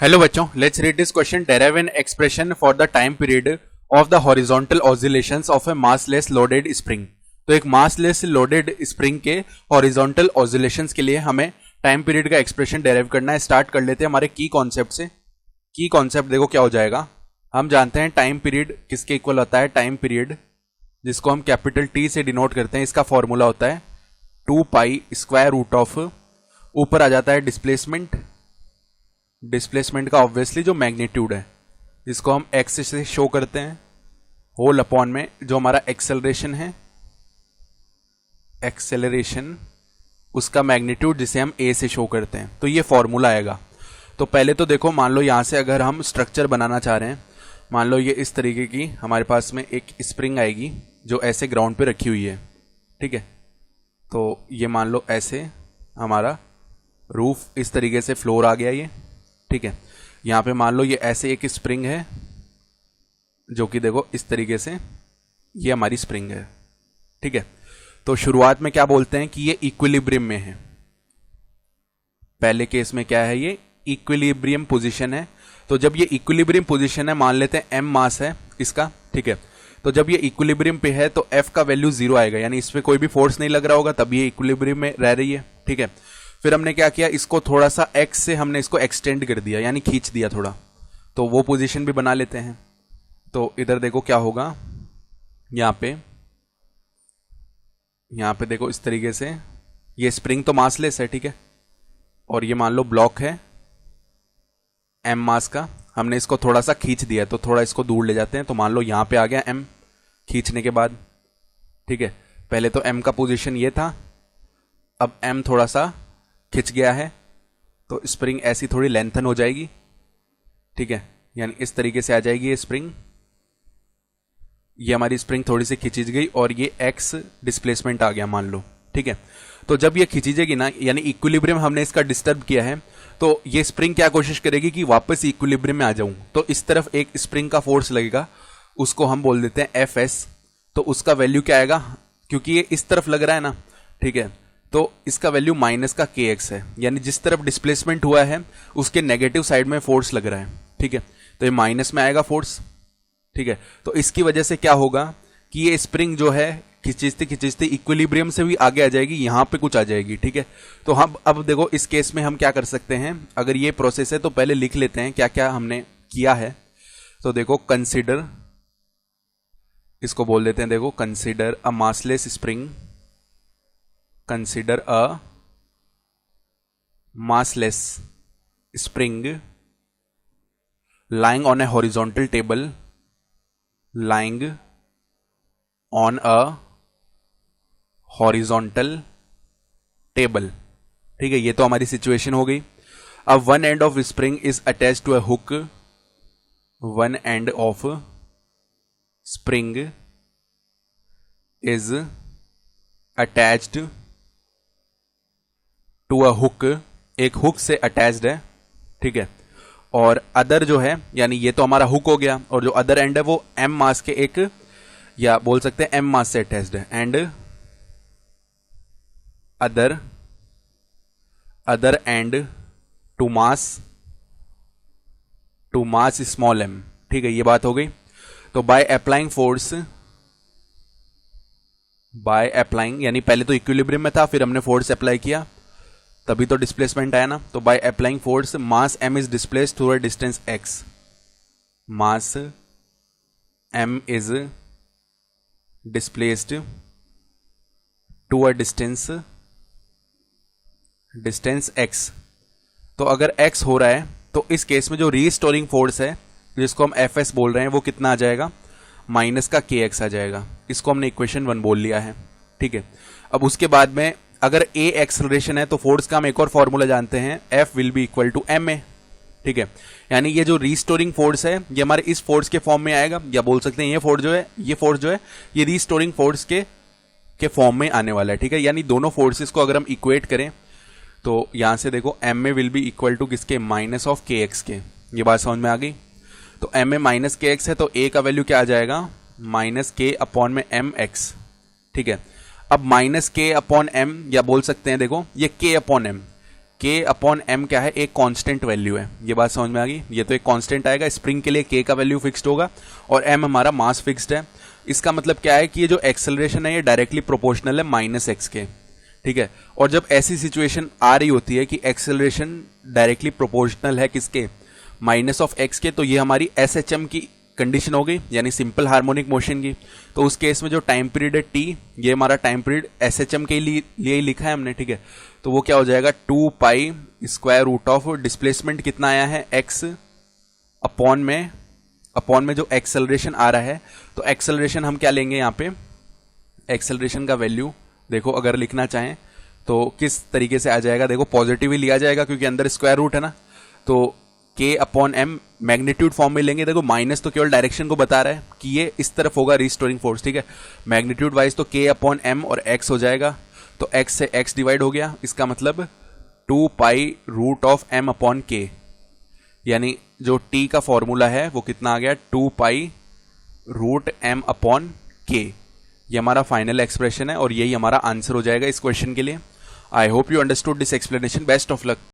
Hello बच्चों, let's read this question. Derive an expression for the time period of the horizontal oscillations of A massless loaded spring. तो एक massless loaded spring के horizontal oscillations के लिए हमें time period का expression derive करना है. स्टार्ट कर लेते हैं हमारे की कॉन्सेप्ट से. की कॉन्सेप्ट देखो क्या हो जाएगा. हम जानते हैं टाइम पीरियड किसके इक्वल होता है. टाइम पीरियड जिसको हम कैपिटल टी से डिनोट करते हैं, इसका फॉर्मूला होता है 2 पाई स्क्वायर रूट ऑफ, ऊपर आ जाता है डिस्प्लेसमेंट. डिस्प्लेसमेंट का ऑब्वियसली जो मैग्नीट्यूड है जिसको हम एक्स से शो करते हैं, होल अपॉन में जो हमारा एक्सेलरेशन है, एक्सेलरेशन उसका मैग्नीट्यूड जिसे हम ए से शो करते हैं. तो ये फॉर्मूला आएगा. तो पहले तो देखो, मान लो यहां से अगर हम स्ट्रक्चर बनाना चाह रहे हैं, मान लो ये इस तरीके की हमारे पास में एक स्प्रिंग आएगी जो ऐसे ग्राउंड पे रखी हुई है. ठीक है, तो ये मान लो ऐसे हमारा रूफ इस तरीके से फ्लोर आ गया ये. ठीक है, यहां पे मान लो ये ऐसे एक स्प्रिंग है जो कि देखो इस तरीके से ये हमारी स्प्रिंग है. ठीक है, तो शुरुआत में क्या बोलते हैं कि ये इक्विलिब्रियम में है. पहले केस में क्या है, ये इक्विलिब्रियम पोजीशन है. तो जब ये इक्विलिब्रियम पोजीशन है, मान लेते हैं एम मास है इसका. ठीक है, तो जब ये इक्विलिब्रियम पे है तो एफ का वैल्यू 0 आएगा, यानी इस पे कोई भी फोर्स नहीं लग रहा होगा, तब ये इक्विलिब्रियम में रह रही है. ठीक है, फिर हमने क्या किया, इसको थोड़ा सा एक्स से हमने इसको एक्सटेंड कर दिया, यानी खींच दिया थोड़ा. तो वो पोजीशन भी बना लेते हैं. तो इधर देखो क्या होगा, यहां पे देखो इस तरीके से ये स्प्रिंग तो मासलेस है. ठीक है, और ये मान लो ब्लॉक है एम मास का, हमने इसको थोड़ा सा खींच दिया, तो थोड़ा इसको दूर ले जाते हैं. तो मान लो यहां पे आ गया एम खींचने के बाद. ठीक है, पहले तो एम का पोजीशन ये था, अब एम थोड़ा सा खिंच गया है तो स्प्रिंग ऐसी थोड़ी लेंथन हो जाएगी. ठीक है, यानी इस तरीके से आ जाएगी ये स्प्रिंग. ये हमारी स्प्रिंग थोड़ी सी खिंची गई और ये एक्स डिस्प्लेसमेंट आ गया मान लो. ठीक है, तो जब ये खिंची जाएगी ना, यानी इक्विलिब्रियम हमने इसका डिस्टर्ब किया है, तो ये स्प्रिंग क्या कोशिश करेगी कि वापस इक्विलिब्रियम में आ जाऊं. तो इस तरफ एक स्प्रिंग का फोर्स लगेगा, उसको हम बोल देते हैं एफ एस. तो उसका वैल्यू क्या आएगा, क्योंकि ये इस तरफ लग रहा है ना. ठीक है, तो इसका वैल्यू माइनस का के एक्स है, यानी जिस तरफ डिस्प्लेसमेंट हुआ है उसके नेगेटिव साइड में फोर्स लग रहा है. ठीक है, तो ये माइनस में आएगा फोर्स. ठीक है, तो इसकी वजह से क्या होगा कि ये स्प्रिंग जो है खिंचते खिंचते इक्विलिब्रियम से भी आगे आ जाएगी, यहां पे कुछ आ जाएगी. ठीक है, तो हम अब देखो इस केस में हम क्या कर सकते हैं, अगर ये प्रोसेस है तो पहले लिख लेते हैं क्या क्या हमने किया है. तो देखो कंसिडर, इसको बोल देते हैं, देखो consider a massless spring, consider a massless spring lying on a horizontal table, lying on a horizontal table. ठीक है, ये तो हमारी सिचुएशन हो गई. अब one end of spring is attached to a hook, one end of spring is attached to a hook, एक हुक से अटैच्ड है. ठीक है, और अदर जो है, यानी ये तो हमारा हुक हो गया, और जो अदर एंड है वो एम मास के एक, या बोल सकते हैं एम मास से अटैच्ड है. And other end to mass small m. ठीक है, ये बात हो गई. तो बाय अप्लाइंग, यानी पहले तो इक्विलिब्रियम में था, फिर हमने फोर्स अप्लाई किया, तभी तो डिस्प्लेसमेंट आया ना. तो by applying force mass m is displaced through a distance x, mass m is displaced to a distance x. तो अगर एक्स हो रहा है तो इस केस में जो रीस्टोरिंग फोर्स है जिसको हम एफ एस बोल रहे हैं वो कितना आ जाएगा, माइनस का के एक्स आ जाएगा. इसको हमने इक्वेशन 1 बोल लिया है. ठीक है, अब उसके बाद में अगर ए एक्सेलरेशन है तो फोर्स का हम एक और फॉर्मूला जानते हैं, F will be equal to m a. ठीक है, यानी ये जो रीस्टोरिंग फोर्स है ये हमारे इस फोर्स के फॉर्म में आएगा, या बोल सकते हैं ये फोर्स जो है ये रीस्टोरिंग फोर्स के फॉर्म में आने वाला है. ठीक है, यानी दोनों फोर्सेस को अगर हम इक्वेट करें तो यहां से देखो m a will be equal to किसके, माइनस ऑफ के एक्स के. ये बात समझ में आ गई. तो m a minus k x है, तो ए का वैल्यू क्या आ जाएगा, माइनस के अपॉन में एम एक्स. ठीक है, अब माइनस के अपॉन एम, या बोल सकते हैं देखो ये k upon m, k upon m क्या है, एक कांस्टेंट वैल्यू है। ये बात समझ में आ गई। ये तो एक कांस्टेंट आएगा, स्प्रिंग के लिए k का वैल्यू फिक्स्ड होगा और m हमारा मास फिक्स्ड है। इसका मतलब क्या है कि ये जो एक्सेलरेशन है ये डायरेक्टली प्रोपोर्शनल है माइनस एक्स के, ठीक है। और जब ऐसी सिचुएशन आ रही होती है कि एक्सेलरेशन डायरेक्टली प्रोपोर्शनल है किसके, माइनस ऑफ एक्स के, तो ये हमारी SHM की कंडीशन हो गई, यानी सिंपल हार्मोनिक मोशन की। तो उस केस में जो टाइम पीरियड है t, ये हमारा टाइम पीरियड SHM के लिए ही लिखा है हमने, ठीक है। तो वो क्या हो जाएगा, 2 pi square root of displacement कितना आया है x अपॉन में जो एक्सेलरेशन आ रहा है, तो एक्सेलरेशन हम क्या लेंगे यहाँ पे, एक्सेलरेशन का वैल्यू देखो अगर लिखना चाहें तो किस तरीके से आ जाएगा, देखो पॉजिटिव ही लिया जाएगा क्योंकि अंदर स्क्वायर रूट है ना। तो k upon m magnitude form में लेंगे। देखो माइनस तो केवल डायरेक्शन को बता रहा है कि ये इस तरफ होगा रिस्टोरिंग फोर्स, ठीक है। मैग्नीट्यूड वाइज तो k अपॉन m और x हो जाएगा, तो x से x डिवाइड हो गया, इसका मतलब 2 pi root of m upon k, यानी जो t का फॉर्मूला है वो कितना आ गया, 2 pi root m upon k। ये हमारा फाइनल एक्सप्रेशन है और यही हमारा आंसर हो जाएगा इस क्वेश्चन के लिए। I hope you understood this explanation. Best of luck.